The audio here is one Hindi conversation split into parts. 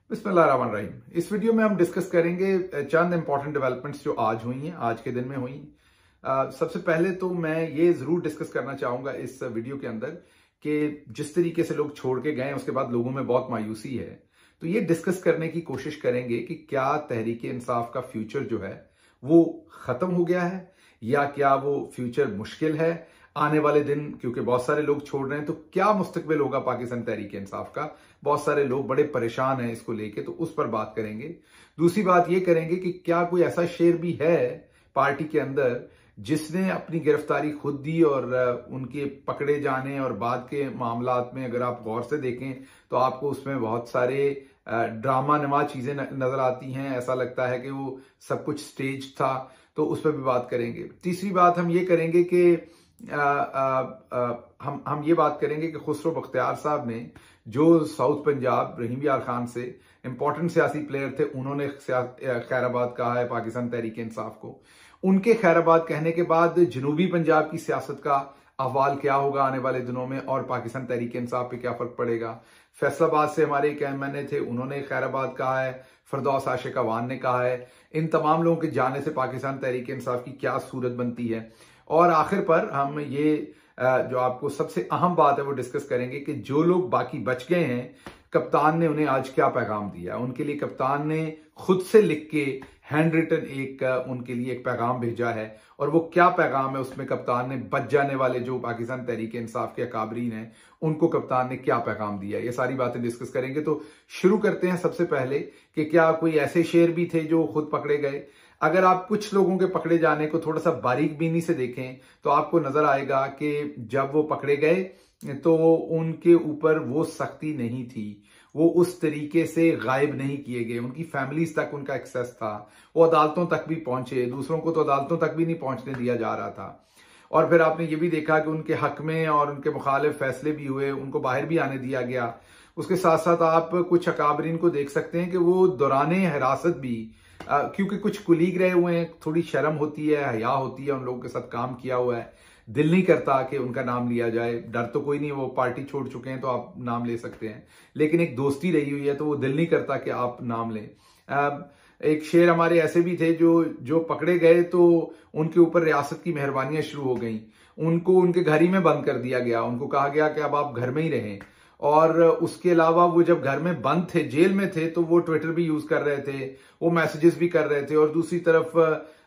बिस्मिल्लाहिर्रहमानिर्रहीम। इस वीडियो में हम डिस्कस करेंगे चंद इंपॉर्टेंट डेवलपमेंट्स जो आज हुई हैं, आज के दिन में हुई। सबसे पहले तो मैं ये जरूर डिस्कस करना चाहूंगा इस वीडियो के अंदर कि जिस तरीके से लोग छोड़ के गए उसके बाद लोगों में बहुत मायूसी है। तो ये डिस्कस करने की कोशिश करेंगे कि क्या तहरीक इंसाफ का फ्यूचर जो है वो खत्म हो गया है या क्या वो फ्यूचर मुश्किल है आने वाले दिन, क्योंकि बहुत सारे लोग छोड़ रहे हैं। तो क्या मुस्तकबिल होगा पाकिस्तान तहरीक इंसाफ का? बहुत सारे लोग बड़े परेशान हैं इसको लेके, तो उस पर बात करेंगे। दूसरी बात ये करेंगे कि क्या कोई ऐसा शेर भी है पार्टी के अंदर जिसने अपनी गिरफ्तारी खुद दी और उनके पकड़े जाने और बाद के मामलात में अगर आप गौर से देखें तो आपको उसमें बहुत सारे ड्रामा नुमा चीजें नजर आती हैं। ऐसा लगता है कि वो सब कुछ स्टेज था, तो उस पर भी बात करेंगे। तीसरी बात हम ये करेंगे कि हम ये बात करेंगे कि खुसरो बख्तियार साहब ने जो साउथ पंजाब रहीम यार खान से इंपॉर्टेंट सियासी प्लेयर थे, उन्होंने खैराबाद कहा है पाकिस्तान तहरीक इंसाफ को। उनके खैराबाद कहने के बाद जनूबी पंजाब की सियासत का अहवाल क्या होगा आने वाले दिनों में और पाकिस्तान तहरीक इंसाफ पे क्या फर्क पड़ेगा। फैसलाबाद से हमारे एक एमएनए थे, उन्होंने खैराबाद कहा है। फरदौस आशिक अवान ने कहा है। इन तमाम लोगों के जाने से पाकिस्तान तहरीक इंसाफ की क्या सूरत बनती है। और आखिर पर हम ये जो आपको सबसे अहम बात है वो डिस्कस करेंगे कि जो लोग बाकी बच गए हैं, कप्तान ने उन्हें आज क्या पैगाम दिया। उनके लिए कप्तान ने खुद से लिख के हैंड रिटन एक उनके लिए एक पैगाम भेजा है, और वो क्या पैगाम है उसमें कप्तान ने बच जाने वाले जो पाकिस्तान तहरीक इंसाफ के अकाबरीन हैं उनको कप्तान ने क्या पैगाम दिया, ये सारी बातें डिस्कस करेंगे। तो शुरू करते हैं सबसे पहले कि क्या कोई ऐसे शेर भी थे जो खुद पकड़े गए। अगर आप कुछ लोगों के पकड़े जाने को थोड़ा सा बारीक बीनी से देखें तो आपको नजर आएगा कि जब वो पकड़े गए तो उनके ऊपर वो सख्ती नहीं थी, वो उस तरीके से गायब नहीं किए गए, उनकी फैमिलीज तक उनका एक्सेस था, वो अदालतों तक भी पहुंचे। दूसरों को तो अदालतों तक भी नहीं पहुंचने दिया जा रहा था। और फिर आपने ये भी देखा कि उनके हक में और उनके मुखालिफ फैसले भी हुए, उनको बाहर भी आने दिया गया। उसके साथ साथ आप कुछ अकाबरीन को देख सकते हैं कि वो दौराने हिरासत भी क्योंकि कुछ कुलीग रहे हुए हैं, थोड़ी शर्म होती है, हया होती है, उन लोगों के साथ काम किया हुआ है, दिल नहीं करता कि उनका नाम लिया जाए। डर तो कोई नहीं, वो पार्टी छोड़ चुके हैं तो आप नाम ले सकते हैं, लेकिन एक दोस्ती रही हुई है तो वो दिल नहीं करता कि आप नाम लें। एक शेर हमारे ऐसे भी थे जो पकड़े गए तो उनके ऊपर रियासत की मेहरबानियां शुरू हो गई, उनको उनके घर ही में बंद कर दिया गया, उनको कहा गया कि अब आप घर में ही रहें। और उसके अलावा वो जब घर में बंद थे, जेल में थे, तो वो ट्विटर भी यूज कर रहे थे, वो मैसेजेस भी कर रहे थे। और दूसरी तरफ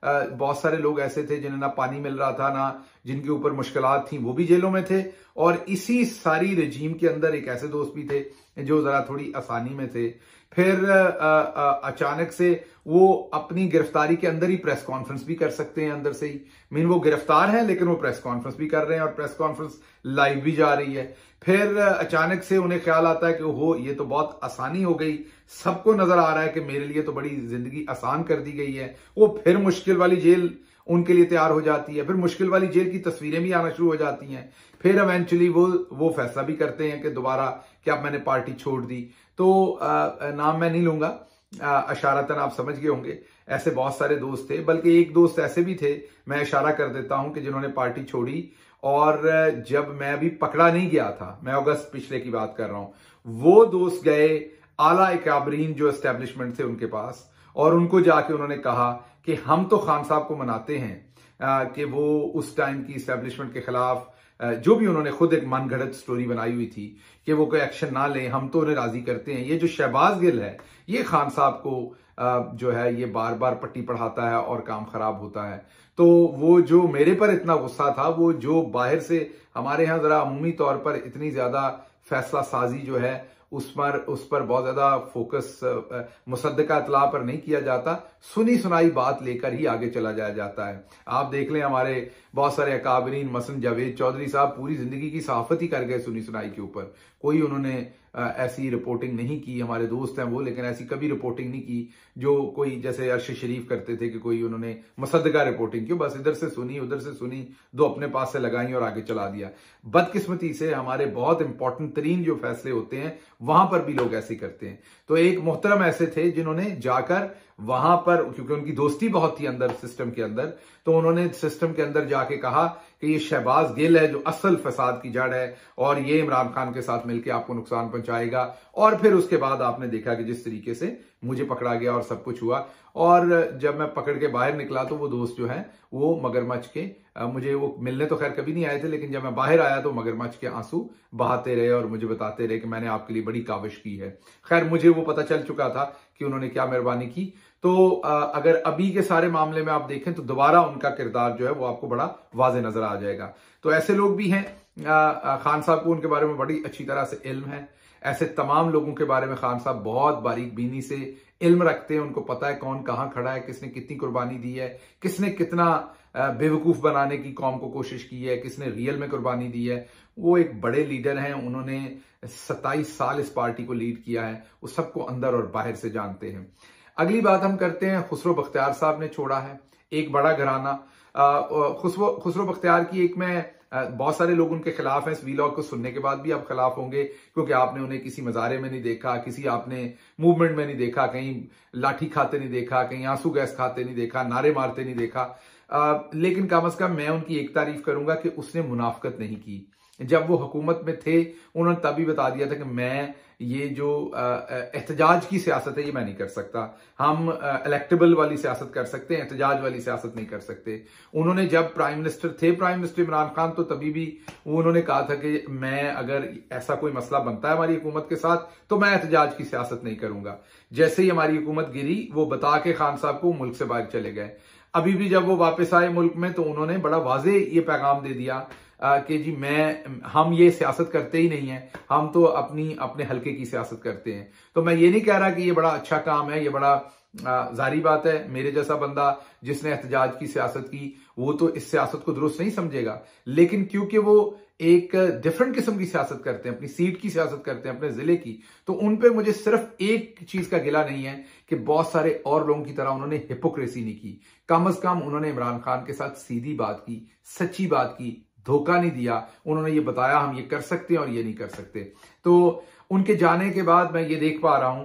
बहुत सारे लोग ऐसे थे जिन्हें ना पानी मिल रहा था, ना जिनके ऊपर मुश्किलात थी, वो भी जेलों में थे। और इसी सारी रजीम के अंदर एक ऐसे दोस्त भी थे जो जरा थोड़ी आसानी में थे। फिर अचानक से वो अपनी गिरफ्तारी के अंदर ही प्रेस कॉन्फ्रेंस भी कर सकते हैं, अंदर से ही। मीन वो गिरफ्तार हैं लेकिन वो प्रेस कॉन्फ्रेंस भी कर रहे हैं और प्रेस कॉन्फ्रेंस लाइव भी जा रही है। फिर अचानक से उन्हें ख्याल आता है कि हो, ये तो बहुत आसानी हो गई, सबको नजर आ रहा है कि मेरे लिए तो बड़ी जिंदगी आसान कर दी गई है। वो फिर मुश्किल वाली जेल उनके लिए तैयार हो जाती है, फिर मुश्किल वाली जेल की तस्वीरें भी आना शुरू हो जाती हैं। फिर इवेंचुअली वो फैसला भी करते हैं कि दोबारा कि अब मैंने पार्टी छोड़ दी। तो नाम मैं नहीं लूंगा, इशारतन आप समझ गए होंगे। ऐसे बहुत सारे दोस्त थे, बल्कि एक दोस्त ऐसे भी थे, मैं इशारा कर देता हूं, कि जिन्होंने पार्टी छोड़ी। और जब मैं अभी पकड़ा नहीं गया था, मैं अगस्त पिछले की बात कर रहा हूं, वो दोस्त गए आला अकाबरीन जो एस्टेब्लिशमेंट थे उनके पास, और उनको जाके उन्होंने कहा कि हम तो खान साहब को मनाते हैं कि वो उस टाइम की एस्टेब्लिशमेंट के खिलाफ जो भी उन्होंने खुद एक मनगढ़ंत स्टोरी बनाई हुई थी कि वो कोई एक्शन ना लें, हम तो उन्हें राजी करते हैं। ये जो शहबाज गिल है, ये खान साहब को जो है ये बार बार पट्टी पढ़ाता है और काम खराब होता है। तो वो जो मेरे पर इतना गुस्सा था, वो जो बाहर से हमारे यहाँ जरा अमूमी तौर पर इतनी ज्यादा फैसला साजी जो है उस पर बहुत ज्यादा फोकस मुसद्दका इतला पर नहीं किया जाता, सुनी सुनाई बात लेकर ही आगे चला जाता है। आप देख लें हमारे बहुत सारे अकाबरीन, मसलन जावेद चौधरी साहब पूरी जिंदगी की सहाफत ही कर गए सुनी सुनाई के ऊपर। कोई उन्होंने ऐसी रिपोर्टिंग नहीं की, हमारे दोस्त हैं वो, लेकिन ऐसी कभी रिपोर्टिंग नहीं की जो कोई जैसे अर्श शरीफ करते थे कि कोई उन्होंने मुसद्दका रिपोर्टिंग की, बस इधर से सुनी उधर से सुनी, दो अपने पास से लगाई और आगे चला दिया। बदकिस्मती से हमारे बहुत इंपॉर्टेंट तरीन जो फैसले होते हैं वहां पर भी लोग ऐसे करते हैं। तो एक मोहतरम ऐसे थे जिन्होंने जाकर वहां पर क्योंकि उनकी दोस्ती बहुत थी अंदर सिस्टम के अंदर, तो उन्होंने सिस्टम के अंदर जाके कहा कि ये शहबाज गिल है जो असल फसाद की जड़ है और ये इमरान खान के साथ मिलकर आपको नुकसान पहुंचाएगा। और फिर उसके बाद आपने देखा कि जिस तरीके से मुझे पकड़ा गया और सब कुछ हुआ, और जब मैं पकड़ के बाहर निकला तो वो दोस्त जो है वो मगरमच्छ के, मुझे वो मिलने तो खैर कभी नहीं आए थे, लेकिन जब मैं बाहर आया तो मगरमच्छ के आंसू बहाते रहे और मुझे बताते रहे कि मैंने आपके लिए बड़ी काविश की है। खैर मुझे वो पता चल चुका था कि उन्होंने क्या मेहरबानी की। तो अगर अभी के सारे मामले में आप देखें तो दोबारा उनका किरदार जो है वो आपको बड़ा वाज़े नजर आ जाएगा। तो ऐसे लोग भी हैं, खान साहब को उनके बारे में बड़ी अच्छी तरह से इल्म है। ऐसे तमाम लोगों के बारे में खान साहब बहुत बारीक बीनी से इल्म रखते हैं, उनको पता है कौन कहां खड़ा है, किसने कितनी कुर्बानी दी है, किसने कितना बेवकूफ बनाने की कौम को कोशिश की है, किसने रियल में कुर्बानी दी है। वो एक बड़े लीडर हैं, उन्होंने 27 साल इस पार्टी को लीड किया है, वो सबको अंदर और बाहर से जानते हैं। अगली बात हम करते हैं, खुसरो बख्तियार साहब ने छोड़ा है एक बड़ा घराना। खुसरो बख्तियार की एक में बहुत सारे लोग उनके खिलाफ हैं, इस वीलॉग को सुनने के बाद भी आप खिलाफ होंगे, क्योंकि आपने उन्हें किसी मजारे में नहीं देखा, किसी आपने मूवमेंट में नहीं देखा, कहीं लाठी खाते नहीं देखा, कहीं आंसू गैस खाते नहीं देखा, नारे मारते नहीं देखा। लेकिन कम से कम मैं उनकी एक तारीफ करूंगा कि उसने मुनाफकत नहीं की। जब वो हुकूमत में थे उन्होंने तभी बता दिया था कि मैं ये जो एहतजाज की सियासत है ये मैं नहीं कर सकता, हम इलेक्टेबल वाली सियासत कर सकते हैं, एहतजाज वाली सियासत नहीं कर सकते। उन्होंने जब प्राइम मिनिस्टर इमरान खान, तो तभी भी उन्होंने कहा था कि मैं अगर ऐसा कोई मसला बनता है हमारी हुकूमत के साथ तो मैं एहतजाज की सियासत नहीं करूंगा। जैसे ही हमारी हुकूमत गिरी वो बता के खान साहब को मुल्क से बाहर चले गए। अभी भी जब वो वापस आए मुल्क में तो उन्होंने बड़ा वाजे ये पैगाम दे दिया कि जी हम ये सियासत करते ही नहीं है, हम तो अपने हल्के की सियासत करते हैं। तो मैं ये नहीं कह रहा कि ये बड़ा अच्छा काम है, ये बड़ा जारी बात है। मेरे जैसा बंदा जिसने एहतजाज की सियासत की वो तो इस सियासत को दुरुस्त नहीं समझेगा, लेकिन क्योंकि वो एक डिफरेंट किस्म की सियासत करते हैं, अपनी सीट की सियासत करते हैं, अपने जिले की, तो उन पे मुझे सिर्फ एक चीज का गिला नहीं है कि बहुत सारे और लोगों की तरह उन्होंने हिपोक्रेसी नहीं की। कम से कम उन्होंने इमरान खान के साथ सीधी बात की, सच्ची बात की, धोखा नहीं दिया। उन्होंने ये बताया हम ये कर सकते हैं और ये नहीं कर सकते। तो उनके जाने के बाद मैं ये देख पा रहा हूं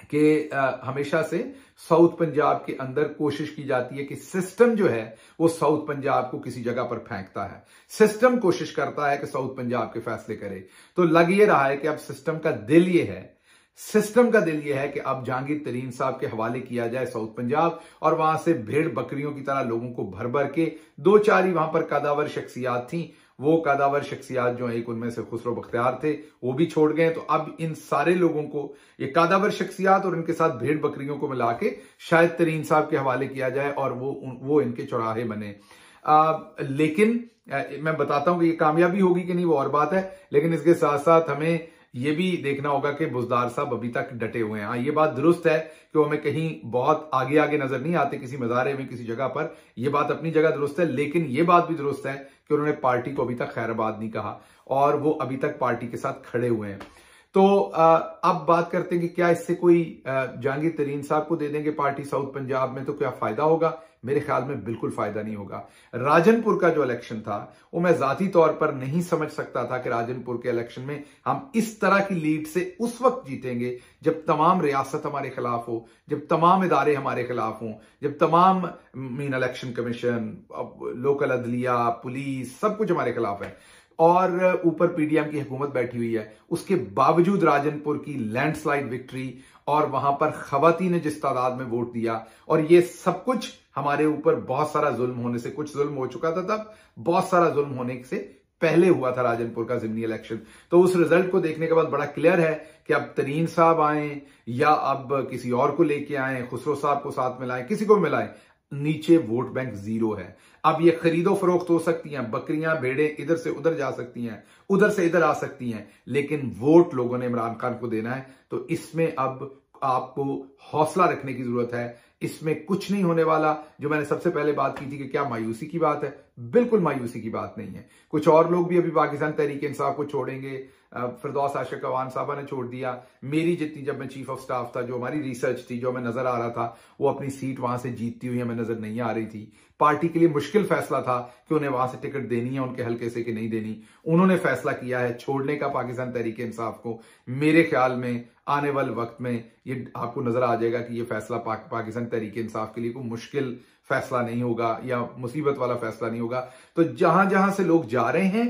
कि हमेशा से साउथ पंजाब के अंदर कोशिश की जाती है कि सिस्टम जो है वो साउथ पंजाब को किसी जगह पर फेंकता है। सिस्टम कोशिश करता है कि साउथ पंजाब के फैसले करे। तो लग ये रहा है कि अब सिस्टम का दिल ये है, कि अब जहांगीर तरीन साहब के हवाले किया जाए साउथ पंजाब, और वहां से भेड़ बकरियों की तरह लोगों को भर भर के, दो चार ही वहां पर कदावर शख्सियात थी, वो कदावर शख्सियात जो एक उनमें से खुसरो बख्तियार थे वो भी छोड़ गए। तो अब इन सारे लोगों को, ये कदावर शख्सियात और इनके साथ भेड़ बकरियों को मिला के शायद तरीन साहब के हवाले किया जाए और वो इनके चौराहे बने। लेकिन मैं बताता हूं कि ये कामयाबी होगी कि नहीं वो और बात है, लेकिन इसके साथ साथ हमें ये भी देखना होगा कि बुज़दार साहब अभी तक डटे हुए हैं। हाँ, ये बात दुरुस्त है कि वो हमें कहीं बहुत आगे आगे नजर नहीं आते किसी मजारे में, किसी जगह पर, ये बात अपनी जगह दुरुस्त है, लेकिन ये बात भी दुरुस्त है कि उन्होंने पार्टी को अभी तक खैराबाद नहीं कहा और वो अभी तक पार्टी के साथ खड़े हुए हैं। तो अब बात करते हैं कि क्या इससे कोई जहांगीर तरीन साहब को दे देंगे पार्टी साउथ पंजाब में तो क्या फायदा होगा? मेरे ख्याल में बिल्कुल फायदा नहीं होगा। राजनपुर का जो इलेक्शन था वो मैं जाती तौर पर नहीं समझ सकता था कि राजनपुर के इलेक्शन में हम इस तरह की लीड से उस वक्त जीतेंगे जब तमाम रियासत हमारे खिलाफ हो, जब तमाम इदारे हमारे खिलाफ हों, जब तमाम इलेक्शन कमीशन, लोकल अदलिया, पुलिस, सब कुछ हमारे खिलाफ है और ऊपर पीडीएम की हुकूमत बैठी हुई है। उसके बावजूद राजनपुर की लैंडस्लाइड विक्ट्री और वहां पर खवातीन ने जिस तादाद में वोट दिया, और ये सब कुछ हमारे ऊपर बहुत सारा जुल्म होने से, कुछ जुल्म हो चुका था तब, बहुत सारा जुल्म होने से पहले हुआ था राजनपुर का जिमनी इलेक्शन। तो उस रिजल्ट को देखने के बाद बड़ा क्लियर है कि अब तरीन साहब आए या अब किसी और को लेके आए, खुसरो साहब को साथ मिलाएं, किसी को मिलाएं, नीचे वोट बैंक जीरो है। अब ये खरीदो फरोख्त हो सकती हैं, बकरियां भेड़ें इधर से उधर जा सकती हैं, उधर से इधर आ सकती हैं, लेकिन वोट लोगों ने इमरान खान को देना है। तो इसमें अब आपको हौसला रखने की जरूरत है, इसमें कुछ नहीं होने वाला। जो मैंने सबसे पहले बात की थी कि क्या मायूसी की बात है, बिल्कुल मायूसी की बात नहीं है। कुछ और लोग भी अभी पाकिस्तान तहरीक इंसाफ को छोड़ेंगे, फिरदौस आशिक अवान साहबा ने छोड़ दिया। मेरी जितनी, जब मैं चीफ ऑफ स्टाफ था, जो हमारी रिसर्च थी, जो हमें नजर आ रहा था, वो अपनी सीट वहां से जीतती हुई हमें नजर नहीं आ रही थी। पार्टी के लिए मुश्किल फैसला था कि उन्हें वहां से टिकट देनी है उनके हल्के से कि नहीं देनी। उन्होंने फैसला किया है छोड़ने का पाकिस्तान तहरीक इंसाफ को। मेरे ख्याल में आने वाले वक्त में ये आपको नजर आ जाएगा कि ये फैसला पाकिस्तान तहरीक इंसाफ के लिए कोई मुश्किल फैसला नहीं होगा या मुसीबत वाला फैसला नहीं होगा। तो जहां जहां से लोग जा रहे हैं,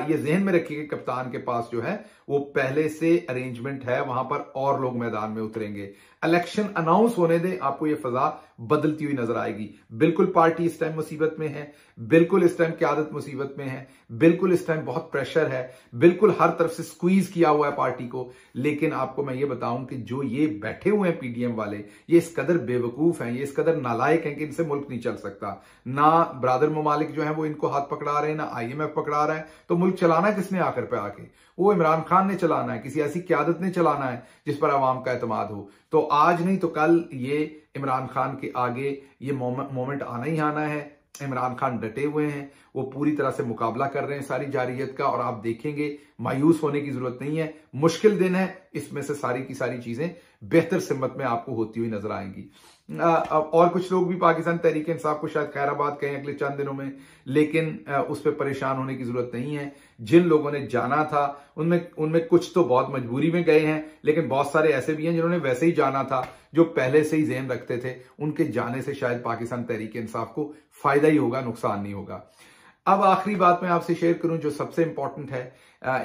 ये जहन में रखिए कि कप्तान के पास जो है वो पहले से अरेंजमेंट है, वहां पर और लोग मैदान में उतरेंगे। इलेक्शन अनाउंस होने दें, आपको ये फजा बदलती हुई नजर आएगी। बिल्कुल पार्टी इस टाइम मुसीबत में है, बिल्कुल इस टाइम क़यादत मुसीबत में है, बिल्कुल इस टाइम बहुत प्रेशर है, बिल्कुल हर तरफ से स्क्वीज किया हुआ है पार्टी को। लेकिन आपको मैं ये बताऊं कि जो ये बैठे हुए हैं पीडीएम वाले, ये इस कदर बेवकूफ हैं, ये इस कदर नालायक हैं कि इनसे मुल्क नहीं चल सकता। ना ब्रादर ममालिक जो है वो इनको हाथ पकड़ा रहे हैं, ना IMF पकड़ा रहा है। तो मुल्क चलाना किसने आखिर पे आके? वो इमरान खान ने चलाना है, किसी ऐसी क्यादत ने चलाना है जिस पर आवाम का एतमाद हो। तो आज नहीं तो कल ये इमरान खान के आगे ये मोमेंट आना ही आना है। इमरान खान डटे हुए हैं, वो पूरी तरह से मुकाबला कर रहे हैं सारी जारियत का, और आप देखेंगे मायूस होने की जरूरत नहीं है। मुश्किल दिन है, इसमें से सारी की सारी चीजें बेहतर सिमत में आपको होती हुई नजर आएंगी। और कुछ लोग भी पाकिस्तान तहरीक इंसाफ को शायद खैराबाद कहें अगले चंद दिनों में, लेकिन उस पर परेशान होने की जरूरत नहीं है। जिन लोगों ने जाना था उनमें कुछ तो बहुत मजबूरी में गए हैं, लेकिन बहुत सारे ऐसे भी हैं जिन्होंने वैसे ही जाना था, जो पहले से ही ज़हन रखते थे। उनके जाने से शायद पाकिस्तान तहरीक इंसाफ को फायदा ही होगा, नुकसान नहीं होगा। अब आखिरी बात मैं आपसे शेयर करूं जो सबसे इंपॉर्टेंट है।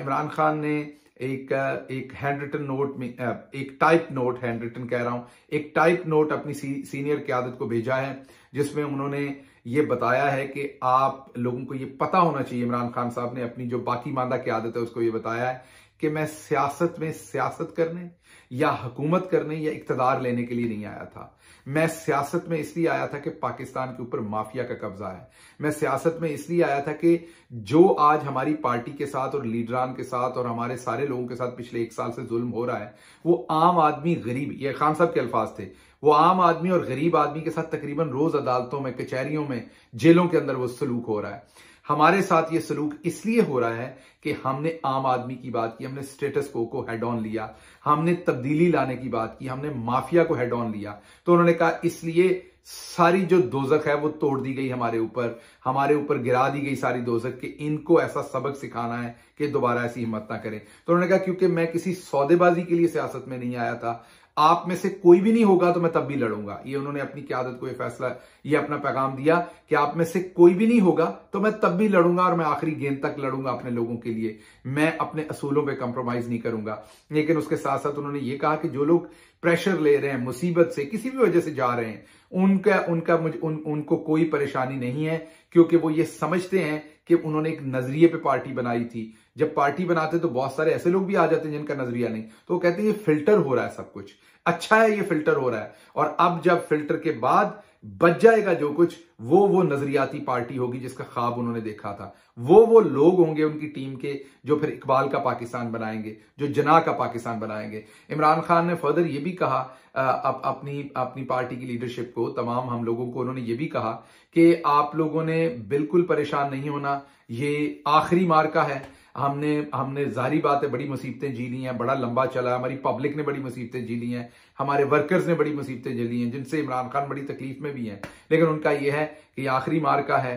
इमरान खान ने एक हैंड रिटन नोट में, एक टाइप नोट, हैंड रिटन कह रहा हूं, एक टाइप नोट अपनी सीनियर क़यादत को भेजा है, जिसमें उन्होंने ये बताया है कि आप लोगों को ये पता होना चाहिए, इमरान खान साहब ने अपनी जो बाकी मांदा क़यादत है उसको ये बताया है कि मैं सियासत में सियासत करने या हुकूमत करने या इक्तदार लेने के लिए नहीं आया था। मैं सियासत में इसलिए आया था कि पाकिस्तान के ऊपर माफिया का कब्जा है। मैं सियासत में इसलिए आया था कि जो आज हमारी पार्टी के साथ और लीडरान के साथ और हमारे सारे लोगों के साथ पिछले 1 साल से जुल्म हो रहा है, वो आम आदमी, गरीब, ये खान साहब के अल्फाज थे, वो आम आदमी और गरीब आदमी के साथ तकरीबन रोज अदालतों में, कचहरियों में, जेलों के अंदर वो सलूक हो रहा है। हमारे साथ ये सलूक इसलिए हो रहा है कि हमने आम आदमी की बात की, हमने स्टेटस को हेड ऑन लिया, हमने तब्दीली लाने की बात की, हमने माफिया को हेड ऑन लिया। तो उन्होंने कहा इसलिए सारी जो दोजख है वो तोड़ दी गई हमारे ऊपर गिरा दी गई सारी दोजख, कि इनको ऐसा सबक सिखाना है कि दोबारा ऐसी हिम्मत ना करें। तो उन्होंने कहा क्योंकि मैं किसी सौदेबाजी के लिए सियासत में नहीं आया था, आप में से कोई भी नहीं होगा तो मैं तब भी लड़ूंगा। ये उन्होंने अपनी क़यादत को ये फैसला, ये अपना पैगाम दिया कि आप में से कोई भी नहीं होगा तो मैं तब भी लड़ूंगा और मैं आखिरी गेंद तक लड़ूंगा अपने लोगों के लिए। मैं अपने असूलों पे कंप्रोमाइज नहीं करूंगा। लेकिन उसके साथ साथ उन्होंने ये कहा कि जो लोग प्रेशर ले रहे हैं, मुसीबत से किसी भी वजह से जा रहे हैं, उनको कोई परेशानी नहीं है, क्योंकि वो ये समझते हैं कि उन्होंने एक नजरिए पे पार्टी बनाई थी। जब पार्टी बनाते तो बहुत सारे ऐसे लोग भी आ जाते हैं जिनका नजरिया नहीं, तो वो कहते हैं ये फिल्टर हो रहा है, सब कुछ अच्छा है, ये फिल्टर हो रहा है। और अब जब फिल्टर के बाद बच जाएगा जो कुछ, वो नजरियाती पार्टी होगी जिसका ख्वाब उन्होंने देखा था। वो लोग होंगे उनकी टीम के जो फिर इकबाल का पाकिस्तान बनाएंगे, जो जना का पाकिस्तान बनाएंगे। इमरान खान ने फर्दर ये भी कहा अपनी पार्टी की लीडरशिप को, तमाम हम लोगों को उन्होंने ये भी कहा कि आप लोगों ने बिल्कुल परेशान नहीं होना, ये आखिरी मार्का है। हमने जाहिर बात है बड़ी मुसीबतें जी ली हैं, बड़ा लंबा चला, हमारी पब्लिक ने बड़ी मुसीबतें जी ली हैं, हमारे वर्कर्स ने बड़ी मुसीबतें झेली हैं, जिनसे इमरान खान बड़ी तकलीफ में भी हैं। लेकिन उनका यह है कि आखिरी मार्का है,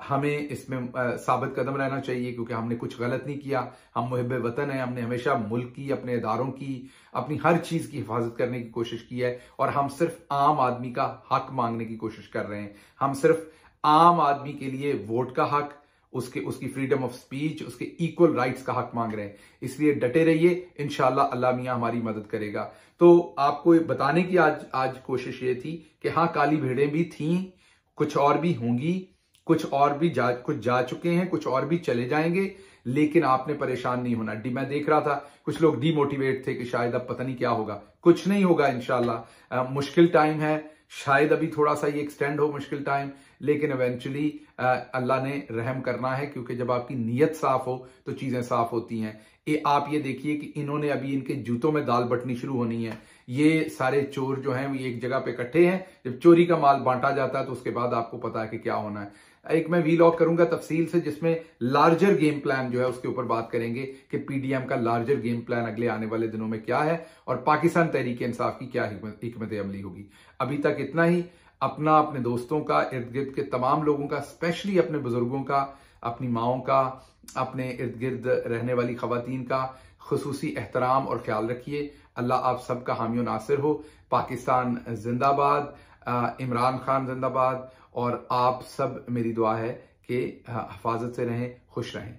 हमें इसमें साबित कदम रहना चाहिए, क्योंकि हमने कुछ गलत नहीं किया। हम मुहिब वतन है, हमने हमेशा मुल्क की, अपने इदारों की, अपनी हर चीज की हिफाजत करने की कोशिश की है, और हम सिर्फ आम आदमी का हक मांगने की कोशिश कर रहे हैं। हम सिर्फ आम आदमी के लिए वोट का हक, उसकी फ्रीडम ऑफ स्पीच, उसके इक्वल राइट्स का हक मांग रहे हैं। इसलिए डटे रहिए, इंशाल्लाह अल्लाह मियां हमारी मदद करेगा। तो आपको बताने की आज कोशिश ये थी कि हाँ, काली भेड़ें भी थीं, कुछ और भी होंगी, कुछ और भी कुछ जा चुके हैं, कुछ और भी चले जाएंगे, लेकिन आपने परेशान नहीं होना। मैं देख रहा था कुछ लोग डीमोटिवेट थे कि शायद अब पता नहीं क्या होगा। कुछ नहीं होगा इंशाल्लाह। मुश्किल टाइम है, शायद अभी थोड़ा सा ये एक्सटेंड हो मुश्किल टाइम, लेकिन इवेंचुअली अल्लाह ने रहम करना है, क्योंकि जब आपकी नीयत साफ हो तो चीजें साफ होती हैं। आप ये देखिए कि इन्होंने अभी इनके जूतों में दाल बटनी शुरू होनी है। ये सारे चोर जो हैं वो एक जगह पे इकट्ठे हैं, जब चोरी का माल बांटा जाता है तो उसके बाद आपको पता है कि क्या होना है। एक मैं वीलॉग करूंगा तफसील से, जिसमें लार्जर गेम प्लान जो है उसके ऊपर बात करेंगे कि पीडीएम का लार्जर गेम प्लान अगले आने वाले दिनों में क्या है और पाकिस्तान तहरीक इंसाफ की क्या हिकमत अमली होगी। अभी तक इतना ही। अपने दोस्तों का, इर्द गिर्द के तमाम लोगों का, स्पेशली अपने बुजुर्गों का, अपनी माओं का, अपने इर्द गिर्द रहने वाली खवातीन का खुसूसी एहतराम और ख्याल रखिए। अल्लाह आप सबका हामी और नासिर हो। पाकिस्तान जिंदाबाद, इमरान खान जिंदाबाद। और आप सब, मेरी दुआ है कि हिफाजत से रहें, खुश रहें।